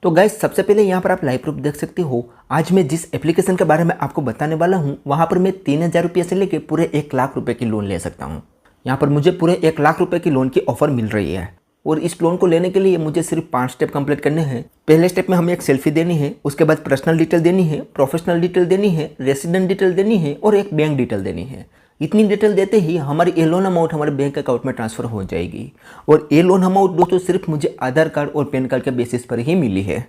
तो गाइस सबसे पहले यहाँ पर आप लाइव प्रूफ देख सकते हो। आज मैं जिस एप्लीकेशन के बारे में आपको बताने वाला हूँ वहाँ पर मैं 3000 रुपये से लेकर पूरे 1 लाख रुपए की लोन ले सकता हूँ। यहाँ पर मुझे पूरे 1 लाख रुपए की लोन की ऑफर मिल रही है और इस लोन को लेने के लिए मुझे सिर्फ 5 स्टेप कंप्लीट करने हैं। पहले स्टेप में हमें एक सेल्फी देनी है, उसके बाद पर्सनल डिटेल देनी है, प्रोफेशनल डिटेल देनी है, रेसिडेंट डिटेल देनी है और एक बैंक डिटेल देनी है। इतनी डिटेल देते ही हमारी ये लोन अमाउंट हमारे बैंक अकाउंट में ट्रांसफर हो जाएगी। और ये लोन अमाउंट दोस्तों सिर्फ मुझे आधार कार्ड और पैन कार्ड के बेसिस पर ही मिली है।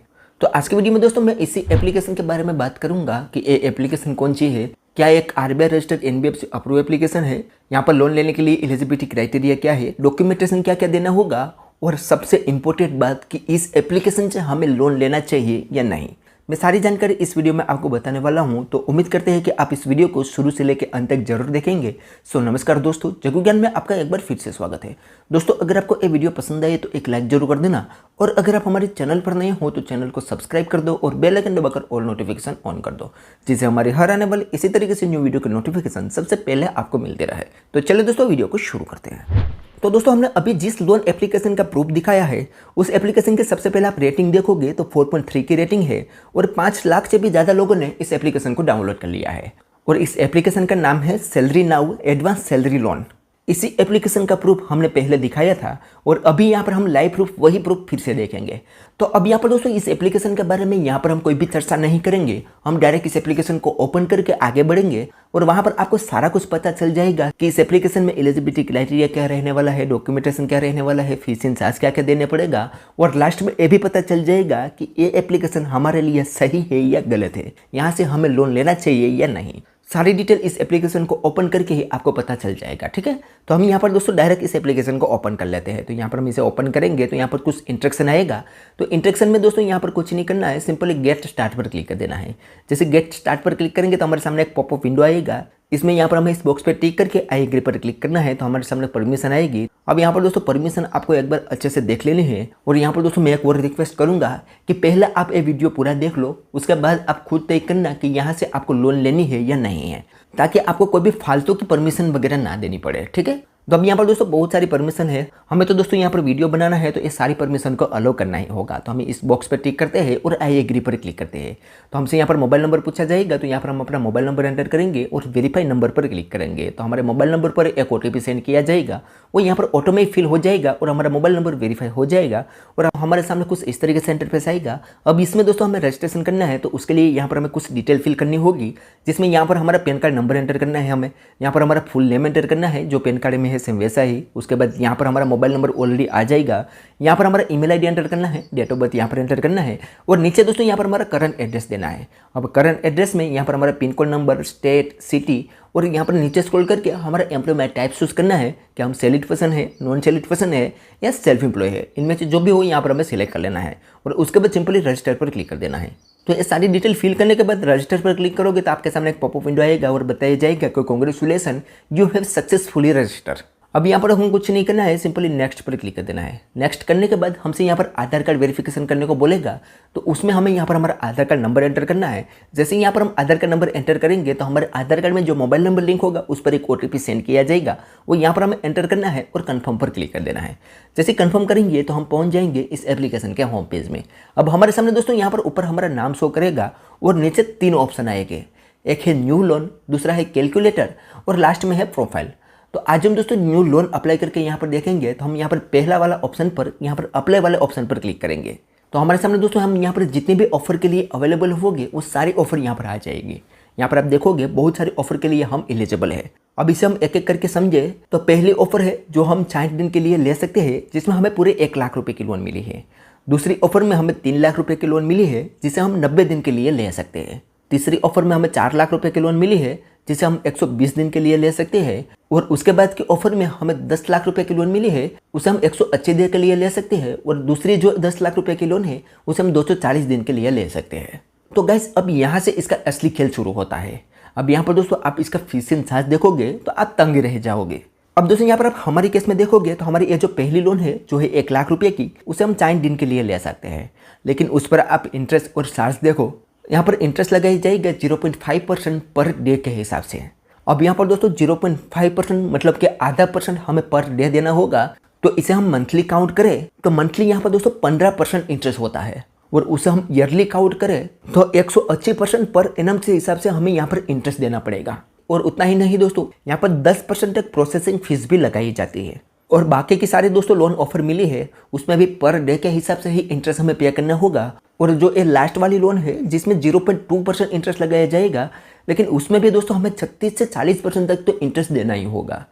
तो आज की वीडियो में दोस्तों मैं इसी एप्लीकेशन के बारे में बात करूंगा कि ये एप्लीकेशन कौन सी है, क्या एक RBI registered NBFC approve application है, यहाँ पर लोन लेने के लिए एलिजिबिलिटी क्राइटेरिया क्या है, डॉक्यूमेंटेशन क्या क्या देना होगा और सबसे इम्पोर्टेंट बात कि इस एप्लीकेशन से हमें लोन लेना चाहिए या नहीं। मैं सारी जानकारी इस वीडियो में आपको बताने वाला हूं, तो उम्मीद करते हैं कि आप इस वीडियो को शुरू से लेकर अंत तक जरूर देखेंगे। सो नमस्कार दोस्तों, जगू ज्ञान में आपका एक बार फिर से स्वागत है। दोस्तों अगर आपको ये वीडियो पसंद आए तो एक लाइक जरूर कर देना और अगर आप हमारे चैनल पर नए हो तो चैनल को सब्सक्राइब कर दो और बेल आइकन दबाकर ऑल नोटिफिकेशन ऑन कर दो, जिससे हमारे हर आने वाले इसी तरीके से न्यू वीडियो के नोटिफिकेशन सबसे पहले आपको मिलते रहे। तो चलिए दोस्तों वीडियो को शुरू करते हैं। तो दोस्तों हमने अभी जिस लोन एप्लीकेशन का प्रूफ दिखाया है उस एप्लीकेशन के सबसे पहले आप रेटिंग देखोगे तो 4.3 की रेटिंग है और 5 लाख से भी ज़्यादा लोगों ने इस एप्लीकेशन को डाउनलोड कर लिया है। और इस एप्लीकेशन का नाम है salary now advance salary loan. इसी एप्लीकेशन का प्रूफ हमने पहले दिखाया था और अभी यहाँ पर हम लाइव प्रूफ वही प्रूफ फिर से देखेंगे। तो अब यहाँ पर दोस्तों इस एप्लीकेशन के बारे में यहाँ पर हम कोई भी चर्चा नहीं करेंगे, हम डायरेक्ट इस एप्लीकेशन को ओपन करके आगे बढ़ेंगे और वहाँ पर आपको सारा कुछ पता चल जाएगा कि इस एप्लीकेशन में एलिजिबिलिटी क्राइटेरिया क्या रहने वाला है, डॉक्यूमेंटेशन क्या रहने वाला है, फीस एंड चार्ज क्या क्या देने पड़ेगा और लास्ट में ये भी पता चल जाएगा कि ये एप्लीकेशन हमारे लिए सही है या गलत है, यहाँ से हमें लोन लेना चाहिए या नहीं। सारी डिटेल इस एप्लीकेशन को ओपन करके ही आपको पता चल जाएगा। ठीक है, तो हम यहाँ पर दोस्तों डायरेक्ट इस एप्लीकेशन को ओपन कर लेते हैं। तो यहाँ पर हम इसे ओपन करेंगे तो यहाँ पर कुछ इंस्ट्रक्शन आएगा। तो इंस्ट्रक्शन में दोस्तों यहाँ पर कुछ नहीं करना है, सिंपली गेट स्टार्ट पर क्लिक कर देना है। जैसे गेट स्टार्ट पर क्लिक करेंगे तो हमारे सामने एक पॉपअप विंडो आएगा। इसमें यहाँ पर हमें इस बॉक्स पे टिक करके आई एग्री पर क्लिक करना है तो हमारे सामने परमिशन आएगी। अब यहाँ पर दोस्तों परमिशन आपको एक बार अच्छे से देख लेनी है और यहाँ पर दोस्तों मैं एक और रिक्वेस्ट करूंगा कि पहले आप ये वीडियो पूरा देख लो, उसके बाद आप खुद तय करना कि यहाँ से आपको लोन लेनी है या नहीं है, ताकि आपको कोई भी फालतू की परमिशन वगैरह ना देनी पड़े। ठीक है, तो अब यहाँ पर दोस्तों बहुत सारी परमिशन है, हमें तो दोस्तों यहाँ पर वीडियो बनाना है तो ये सारी परमिशन को अलो करना ही होगा। तो हमें इस बॉक्स पर टिक करते हैं और आई एग्री पर क्लिक करते हैं। तो हमसे यहाँ पर मोबाइल नंबर पूछा जाएगा, तो यहाँ पर हम अपना मोबाइल नंबर एंटर करेंगे और वेरीफाई नंबर पर क्लिक करेंगे। तो हमारे मोबाइल नंबर पर एक OTP सेंड किया जाएगा, वो यहाँ पर ऑटोमेटिक फिल हो जाएगा और हमारा मोबाइल नंबर वेरीफाई हो जाएगा और हमारे सामने कुछ इस तरीके से इंटरफेस आएगा। अब इसमें दोस्तों हमें रजिस्ट्रेशन करना है तो उसके लिए यहाँ पर हमें कुछ डिटेल फिल करनी होगी, जिसमें यहाँ पर हमारा पैन कार्ड नंबर एंटर करना है, हमें यहाँ पर हमारा फुल नेम एंटर करना है जो पैन कार्ड में है सेम वैसा ही। उसके बाद यहाँ पर हमारा मोबाइल नंबर ऑलरेडी आ जाएगा, यहाँ पर हमारा ईमेल आईडी एंटर करना है, डेट ऑफ बर्थ यहाँ पर एंटर करना है और नीचे दोस्तों यहाँ पर हमारा करंट एड्रेस देना है। अब करंट एड्रेस में यहाँ पर हमारा pin code number, state, city और यहाँ पर नीचे स्क्रॉल करके हमारा एम्प्लॉयमेंट टाइप चूज करना है कि हम सैलरीड पर्सन है, नॉन सैलरीड पर्सन है या सेल्फ एम्प्लॉय है, इनमें से जो भी हो यहाँ पर हमें सिलेक्ट कर लेना है और उसके बाद सिंपली रजिस्टर पर क्लिक कर देना है। तो ये सारी डिटेल फिल करने के बाद रजिस्टर पर क्लिक करोगे तो आपके सामने एक पॉपअप विंडो आएगा और बताया जाएगा कि congratulation you have successfully register. अब यहाँ पर हम कुछ नहीं करना है, सिंपली नेक्स्ट पर क्लिक कर देना है। नेक्स्ट करने के बाद हमसे यहाँ पर आधार कार्ड वेरिफिकेशन करने को बोलेगा, तो उसमें हमें यहाँ पर हमारा आधार कार्ड नंबर एंटर करना है। जैसे यहाँ पर हम आधार कार्ड नंबर एंटर करेंगे तो हमारे आधार कार्ड में जो मोबाइल नंबर लिंक होगा उस पर एक OTP सेंड किया जाएगा, वो यहाँ पर हमें एंटर करना है और कन्फर्म पर क्लिक कर देना है। जैसे कन्फर्म करेंगे तो हम पहुँच जाएंगे इस एप्लीकेशन के होम पेज में। अब हमारे सामने दोस्तों यहाँ पर ऊपर हमारा नाम शो करेगा और नीचे 3 ऑप्शन आएंगे, एक है न्यू लोन, दूसरा है कैलकुलेटर और लास्ट में है प्रोफाइल। तो आज हम दोस्तों न्यू लोन अप्लाई करके यहाँ पर देखेंगे तो हम यहाँ पर पहला वाला ऑप्शन पर यहाँ पर अप्लाई वाले ऑप्शन पर क्लिक करेंगे तो हमारे सामने दोस्तों हम यहाँ पर जितने भी ऑफर के लिए अवेलेबल होंगे वो सारी ऑफर यहाँ पर आ जाएगी। यहाँ पर आप देखोगे बहुत सारे ऑफर के लिए हम एलिजिबल है। अब इसे हम एक एक करके समझे तो पहली ऑफर है जो हम 60 दिन के लिए ले सकते हैं, जिसमें हमें पूरे 1 लाख रुपए की लोन मिली है। दूसरी ऑफर में हमें 3 लाख रुपए की लोन मिली है, जिसे हम 90 दिन के लिए ले सकते हैं। तीसरी ऑफर में हमें 4 लाख रुपए की लोन मिली है, जिसे हम 120 दिन के लिए ले सकते हैं। और उसके बाद की ऑफर में हमें 10 लाख रुपए की लोन मिली है, उसे हम 180 दिन के लिए ले सकते हैं। और दूसरी जो 10 लाख रुपए की लोन है उसे हम 240 दिन के लिए ले सकते हैं। तो गाइस अब यहाँ से इसका असली खेल शुरू होता है। अब यहाँ पर दोस्तों आप इसका फीस एंड चार्ज देखोगे तो आप तंग रह जाओगे। अब दोस्तों यहाँ पर आप हमारी केस में देखोगे तो हमारी ये जो पहली लोन है जो है 1 लाख रुपये की, उसे हम 60 दिन के लिए ले सकते हैं। लेकिन उस पर आप इंटरेस्ट और चार्ज देखो, यहाँ पर इंटरेस्ट लगाई जाएगा 0.5% पर डे के हिसाब से। अब यहाँ पर दोस्तों 0.5% मतलब कि आधा % हमें पर डे देना होगा। तो इसे हम मंथली काउंट करें तो मंथली यहाँ पर दोस्तों 15% इंटरेस्ट होता है और उसे हम ईयरली काउंट करें तो 180% पर एनम के हिसाब से हमें यहाँ पर इंटरेस्ट देना पड़ेगा। और उतना ही नहीं दोस्तों, यहाँ पर 10% तक प्रोसेसिंग फीस भी लगाई जाती है। और बाकी की सारे दोस्तों लोन ऑफर मिली है उसमें भी पर डे के हिसाब से ही इंटरेस्ट हमें पे करना होगा। और जो ये लास्ट वाली लोन है जिसमें 0.2% इंटरेस्ट लगाया जाएगा, लेकिन उसमें भी दोस्तों हमें 36 से 40% तक तो इंटरेस्ट देना ही होगा।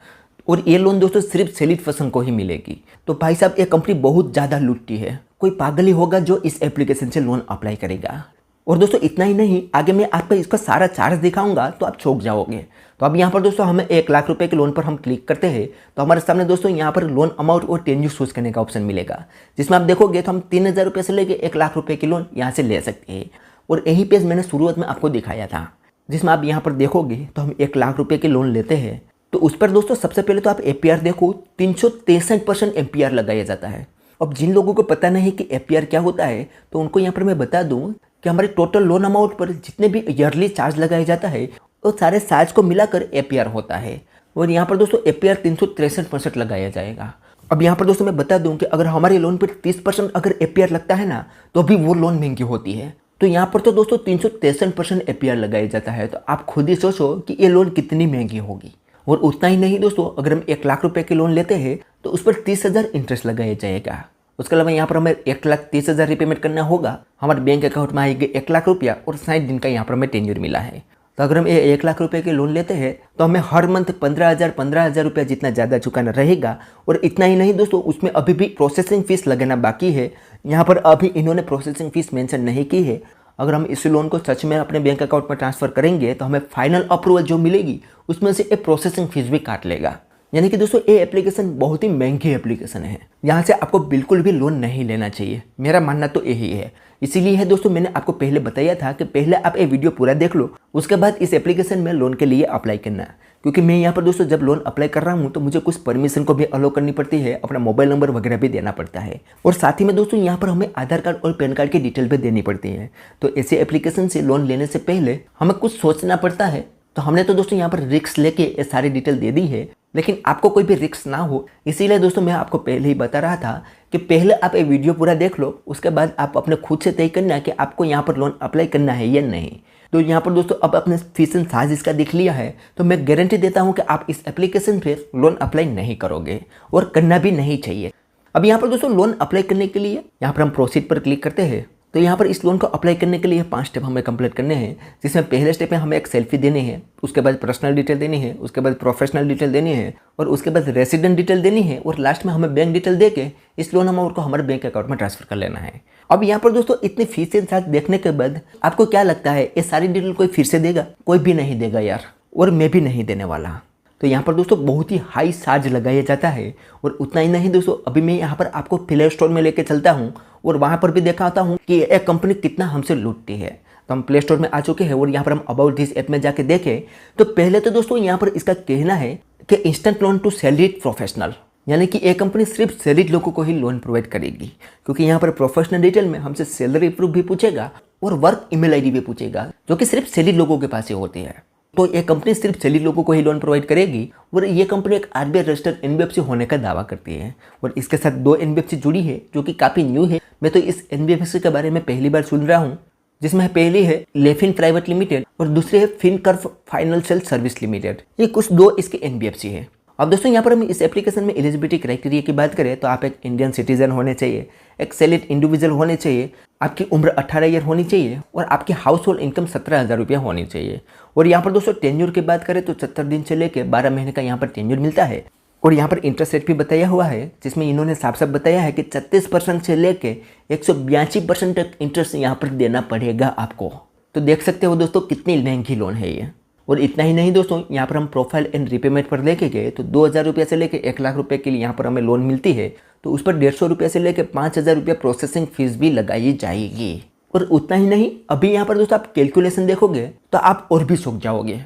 और ये लोन दोस्तों सिर्फ सैलरीड पर्सन को ही मिलेगी। तो भाई साहब ये कंपनी बहुत ज़्यादा लूटती है, कोई पागल ही होगा जो इस एप्लीकेशन से लोन अप्लाई करेगा। और दोस्तों इतना ही नहीं, आगे मैं आपको इसका सारा चार्ज दिखाऊंगा तो आप चौंक जाओगे। तो अब यहाँ पर दोस्तों हमें 1 लाख रुपए के लोन पर हम क्लिक करते हैं तो हमारे सामने दोस्तों यहाँ पर लोन अमाउंट और टेन्यूर चूज करने का ऑप्शन मिलेगा, जिसमें आप देखोगे तो हम 3000 रुपये से लेकर 1 लाख रुपए की लोन यहाँ से ले सकते हैं। और यही पेज मैंने शुरुआत में आपको दिखाया था, जिसमें आप यहाँ पर देखोगे तो हम 1 लाख रुपए के लोन लेते हैं। तो उस पर दोस्तों सबसे पहले तो आप APR देखो, 363% APR लगाया जाता है। अब जिन लोगों को पता नहीं कि APR क्या होता है तो उनको यहाँ पर मैं बता दूँ कि हमारे टोटल लोन अमाउंट पर जितने भी ईयरली चार्ज लगाया जाता है वो सारे चार्ज को मिलाकर APR होता है। और यहाँ पर दोस्तों APR 363% लगाया जाएगा। अब यहाँ पर दोस्तों मैं बता दूँ कि अगर हमारे लोन पर 30% अगर APR लगता है ना तो भी वो लोन महंगी होती है। तो यहाँ पर तो दोस्तों 363% APR लगाया जाता है। तो आप खुद ही सोचो कि ये लोन कितनी महंगी होगी। और उतना ही नहीं दोस्तों, अगर हम 1 लाख रुपए के लोन लेते हैं तो उस पर 30,000 इंटरेस्ट लगाया जाएगा। उसके अलावा यहाँ पर हमें 1,30,000 रिपेमेंट करना होगा। हमारे बैंक अकाउंट में आएगा 1 लाख रुपया और 60 दिन का यहाँ पर हमें टेन्योर मिला है। तो अगर हम ये 1 लाख रुपए के लोन लेते हैं तो हमें हर मंथ 15,000 रुपया जितना ज़्यादा चुकाना रहेगा। और इतना ही नहीं दोस्तों, उसमें अभी भी प्रोसेसिंग फीस लगाना बाकी है। यहाँ पर अभी इन्होंने प्रोसेसिंग फीस मेंशन नहीं की है। अगर हम इस लोन को सच में अपने बैंक अकाउंट में ट्रांसफ़र करेंगे तो हमें फाइनल अप्रूवल जो मिलेगी उसमें से एक प्रोसेसिंग फीस भी काट लेगा। यानी कि दोस्तों ये एप्लीकेशन बहुत ही महंगी एप्लीकेशन है, यहाँ से आपको बिल्कुल भी लोन नहीं लेना चाहिए। मेरा मानना तो यही है। इसीलिए है दोस्तों मैंने आपको पहले बताया था कि पहले आप ये वीडियो पूरा देख लो, उसके बाद इस एप्लीकेशन में लोन के लिए अप्लाई करना। क्योंकि मैं यहाँ पर दोस्तों जब लोन अप्लाई कर रहा हूँ तो मुझे कुछ परमिशन को भी अलो करनी पड़ती है, अपना मोबाइल नंबर वगैरह भी देना पड़ता है। और साथ ही में दोस्तों यहाँ पर हमें आधार कार्ड और पैन कार्ड की डिटेल भी देनी पड़ती है। तो ऐसे एप्लीकेशन से लोन लेने से पहले हमें कुछ सोचना पड़ता है। तो हमने तो दोस्तों यहाँ पर रिस्क लेके ये सारी डिटेल दे दी है, लेकिन आपको कोई भी रिस्क ना हो इसीलिए दोस्तों मैं आपको पहले ही बता रहा था कि पहले आप ये वीडियो पूरा देख लो, उसके बाद आप अपने खुद से तय करना कि आपको यहाँ पर लोन अप्लाई करना है या नहीं। तो यहाँ पर दोस्तों अब अपने फीस एंड चार्ज इसका देख लिया है तो मैं गारंटी देता हूँ कि आप इस एप्लीकेशन पर लोन अप्लाई नहीं करोगे और करना भी नहीं चाहिए। अब यहाँ पर दोस्तों लोन अप्लाई करने के लिए यहाँ पर हम प्रोसीड पर क्लिक करते हैं। तो यहाँ पर इस लोन को अप्लाई करने के लिए 5 स्टेप हमें कंप्लीट करने हैं, जिसमें पहले स्टेप में हमें एक सेल्फी देनी है, उसके बाद पर्सनल डिटेल देनी है, उसके बाद प्रोफेशनल डिटेल देनी है और उसके बाद रेसिडेंट डिटेल देनी है और लास्ट में हमें बैंक डिटेल देके इस लोन अमाउंट को हमारे बैंक अकाउंट में ट्रांसफर कर लेना है। अब यहाँ पर दोस्तों इतनी फीस के साथ देखने के बाद आपको क्या लगता है ये सारी डिटेल कोई फिर से देगा? कोई भी नहीं देगा यार, और मैं भी नहीं देने वाला। तो यहाँ पर दोस्तों बहुत ही हाई चार्ज लगाया जाता है। और उतना ही नहीं दोस्तों, अभी मैं यहाँ पर आपको प्ले स्टोर में लेके चलता हूँ और वहाँ पर भी दिखाता हूँ कि एक कंपनी कितना हमसे लूटती है। तो हम प्ले स्टोर में आ चुके हैं और यहाँ पर हम अबाउट दिस ऐप में जाके देखें तो पहले तो दोस्तों यहाँ पर इसका कहना है कि instant loan to salaried professional, यानी कि एक कंपनी सिर्फ सैलरीड लोगों को ही लोन प्रोवाइड करेगी। क्योंकि यहाँ पर प्रोफेशनल डिटेल में हमसे सैलरी प्रूफ भी पूछेगा और वर्क ईमेल आईडी भी पूछेगा, जो कि सिर्फ सैलरीड लोगों के पास ही होती है। तो ये कंपनी सिर्फ सैलरीड लोगों को ही लोन प्रोवाइड करेगी और ये कंपनी एक RBI रजिस्टर्ड NBFC होने का दावा करती है। और इसके साथ 2 NBFC जुड़ी है जो कि काफ़ी न्यू है। मैं तो इस NBFC के बारे में पहली बार सुन रहा हूँ, जिसमें पहली है लेफिन प्राइवेट लिमिटेड और दूसरी है फिनकर्व फाइनेंशियल सर्विस लिमिटेड। ये कुछ 2 इसके NBFC है। अब दोस्तों यहाँ पर हम इस एप्लीकेशन में एलिजिबिलिटी क्राइटेरिया की बात करें तो आप एक इंडियन सिटीजन होने चाहिए, एक सैलरीड इंडिविजुअल होने चाहिए, आपकी उम्र 18 ईयर होनी चाहिए और आपकी हाउस होल्ड इनकम 17,000 रुपया होनी चाहिए। और यहाँ पर दोस्तों टेन्योर की बात करें तो 70 दिन से लेकर 12 महीने का यहाँ पर टेन्योर मिलता है। और यहाँ पर इंटरेस्ट रेट भी बताया हुआ है, जिसमें इन्होंने साफ साफ बताया है कि 36% से लेकर 182% तक इंटरेस्ट यहाँ पर देना पड़ेगा आपको। तो देख सकते हो दोस्तों कितनी महंगी लोन है ये। और इतना ही नहीं दोस्तों, यहाँ पर हम प्रोफाइल एंड रिपेमेंट पर लेके गए तो 2,000 रुपये से लेकर 1 लाख रुपये के लिए यहाँ पर हमें लोन मिलती है। तो उस पर 150 रुपये से लेकर 5,000 रुपये प्रोसेसिंग फीस भी लगाई जाएगी। और उतना ही नहीं, अभी यहाँ पर दोस्तों आप कैलकुलेशन देखोगे तो आप और भी चौंक जाओगे।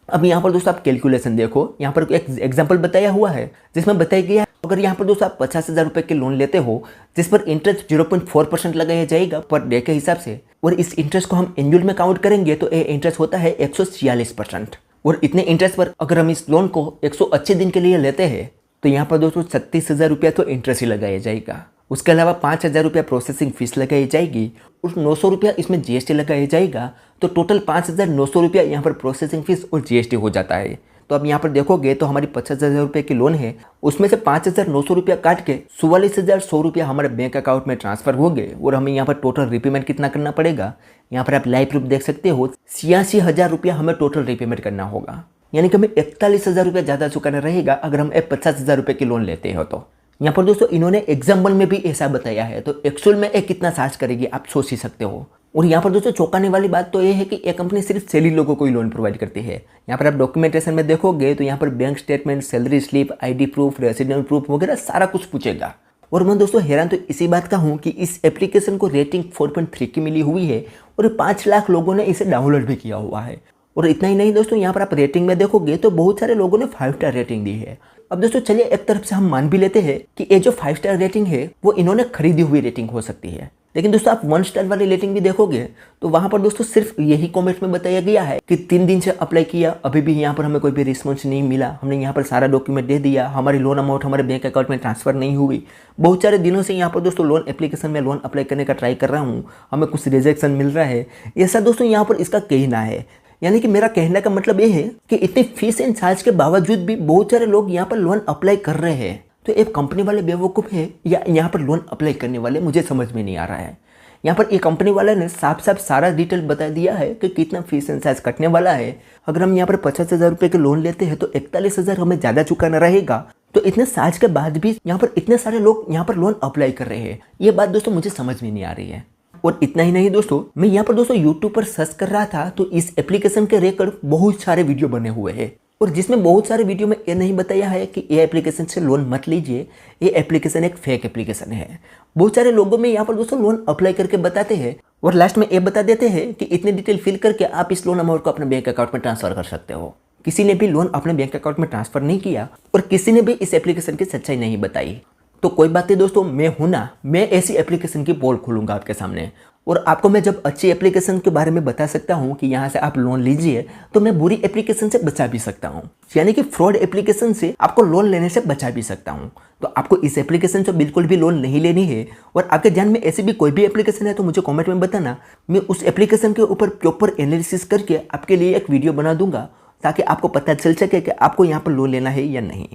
अब यहाँ पर दोस्तों आप कैलकुलेशन देखो, यहाँ पर एक एग्जाम्पल बताया हुआ है जिसमें बताया गया है अगर यहाँ पर दोस्तों आप 50,000 रुपये के लोन लेते हो जिस पर इंटरेस्ट 0.4% लगाया जाएगा पर डे के हिसाब से, और इस इंटरेस्ट को हम एनुअल में काउंट करेंगे तो ये इंटरेस्ट होता है 146%। और इतने इंटरेस्ट पर अगर हम इस लोन को 180 दिन के लिए लेते हैं तो यहाँ पर दोस्तों 36,000 रुपया तो इंटरेस्ट ही लगाया जाएगा। उसके अलावा 5,000 रुपया प्रोसेसिंग फीस लगाई जाएगी और 900 रुपया इसमें जीएसटी लगाया जाएगा। तो टोटल 5,900 रुपया यहाँ पर प्रोसेसिंग फीस और जीएसटी हो जाता है। तो अब यहाँ पर देखोगे तो हमारी 50,000 रुपये की लोन है, उसमें से 5,900 रुपया काट के 44,100 रुपया हमारे बैंक अकाउंट में ट्रांसफर हो गए। और हमें यहाँ पर टोटल रीपेमेंट कितना करना पड़ेगा, यहाँ पर आप लाइव प्रूफ देख सकते हो, 86,000 रुपया हमें टोटल रीपेमेंट करना होगा। यानी कि हमें 41,000 रुपया ज़्यादा चुकाना रहेगा अगर हम 50,000 रुपये की लोन लेते हो। तो यहाँ पर दोस्तों इन्होंने एग्जाम्पल में भी ऐसा बताया है, तो एक्चुअल में कितना चार्ज करेगी आप सोच ही सकते हो। और यहाँ पर दोस्तों चौंकाने वाली बात तो ये है कि ये कंपनी सिर्फ सैलरी लोगों को ही लोन प्रोवाइड करती है। यहाँ पर आप डॉक्यूमेंटेशन में देखोगे तो यहाँ पर bank statement, salary slip, ID proof, resident proof वगैरह सारा कुछ पूछेगा। और मैं दोस्तों हैरान तो इसी बात का हूँ कि इस एप्लीकेशन को रेटिंग 4.3 की मिली हुई है और 5 लाख लोगों ने इसे डाउनलोड भी किया हुआ है। और इतना ही नहीं दोस्तों, यहाँ पर आप रेटिंग में देखोगे तो बहुत सारे लोगों ने 5 स्टार रेटिंग दी है। अब दोस्तों चलिए एक तरफ से हम मान भी लेते हैं कि ये जो 5 स्टार रेटिंग है वो इन्होंने खरीदी हुई रेटिंग हो सकती है। लेकिन दोस्तों आप 1 स्टार वाली रेटिंग भी देखोगे तो वहां पर दोस्तों सिर्फ यही कमेंट में बताया गया है कि 3 दिन से अप्लाई किया, अभी भी यहाँ पर हमें कोई भी रिस्पॉन्स नहीं मिला, हमने यहाँ पर सारा डॉक्यूमेंट दे दिया, हमारी लोन अमाउंट हमारे बैंक अकाउंट में ट्रांसफर नहीं हुई, बहुत सारे दिनों से यहाँ पर दोस्तों लोन एप्लीकेशन में लोन अप्लाई करने का ट्राई कर रहा हूँ, हमें कुछ रिजेक्शन मिल रहा है, ऐसा दोस्तों यहाँ पर इसका कहना है। यानी कि मेरा कहने का मतलब ये है कि इतनी फीस एंड चार्ज के बावजूद भी बहुत सारे लोग यहाँ पर लोन अप्लाई कर रहे हैं। तो एक कंपनी वाले बेवकूफ़ है या यहाँ पर लोन अप्लाई करने वाले, मुझे समझ में नहीं आ रहा है। यहाँ पर एक कंपनी वाले ने साफ साफ सारा डिटेल बता दिया है कि कितना फीस एंड चार्ज कटने वाला है। अगर हम यहाँ पर 50,000 रुपये के लोन लेते हैं तो 41,000 हमें ज़्यादा चुकाना रहेगा। तो इतने चार्ज के बाद भी यहाँ पर इतने सारे लोग यहाँ पर लोन अप्लाई कर रहे हैं, ये बात दोस्तों मुझे समझ में नहीं आ रही है। और इतना ही नहीं दोस्तों, मैं यहाँ पर दोस्तों यूट्यूब पर सर्च कर रहा था तो इस एप्लीकेशन के रिकॉर्ड बहुत सारे वीडियो बने हुए हैं और जिसमें बहुत सारे वीडियो में ये नहीं बताया है कि ये एप्लीकेशन से लोन मत लीजिए, ये एप्लीकेशन एक फेक एप्लीकेशन है। बहुत सारे लोगों में यहाँ पर दोस्तों लोन अप्लाई करके बताते हैं और लास्ट में ये बता देते हैं कि इतनी डिटेल फिल करके आप इस लोन अमाउंट को अपने बैंक अकाउंट में ट्रांसफर कर सकते हो। किसी ने भी लोन अपने बैंक अकाउंट में ट्रांसफर नहीं किया और किसी ने भी इस एप्लीकेशन की सच्चाई नहीं बताई। तो कोई बात नहीं दोस्तों, मैं हूं ना, मैं ऐसी एप्लीकेशन की पोल खोलूंगा आपके सामने और आपको मैं जब अच्छी एप्लीकेशन के बारे में बता सकता हूं कि यहां से आप लोन लीजिए तो मैं बुरी एप्लीकेशन से बचा भी सकता हूं, यानी कि फ्रॉड एप्लीकेशन से आपको लोन लेने से बचा भी सकता हूं। तो आपको इस एप्लीकेशन से बिल्कुल भी लोन नहीं लेनी है और आपके ध्यान में ऐसी भी कोई भी एप्लीकेशन है तो मुझे कमेंट में बताना, मैं उस एप्लीकेशन के ऊपर प्रॉपर एनालिसिस करके आपके लिए एक वीडियो बना दूंगा ताकि आपको पता चल सके कि आपको यहाँ पर लोन लेना है या नहीं।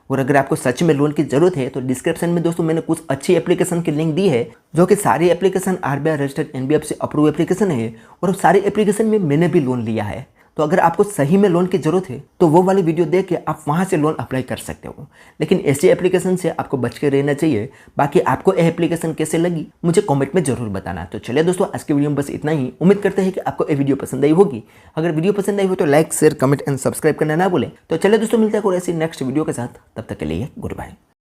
और अगर आपको सच में लोन की जरूरत है तो डिस्क्रिप्शन में दोस्तों मैंने कुछ अच्छी एप्लीकेशन की लिंक दी है जो कि सारी application RBI registered NBFC approve application है और सारी एप्लीकेशन में मैंने भी लोन लिया है। तो अगर आपको सही में लोन की जरूरत है तो वो वाली वीडियो देख के आप वहाँ से लोन अप्लाई कर सकते हो। लेकिन ऐसी एप्लीकेशन से आपको बच के रहना चाहिए। बाकी आपको यह एप्लीकेशन कैसे लगी मुझे कमेंट में जरूर बताना। तो चलिए दोस्तों आज के वीडियो में बस इतना ही। उम्मीद करते हैं कि आपको ये वीडियो पसंद आई होगी। अगर वीडियो पसंद आई हो तो like, share, comment and subscribe करना ना भूलें। तो चलिए दोस्तों मिलते हैं और ऐसी नेक्स्ट वीडियो के साथ, तब तक के लिए गुड बाय।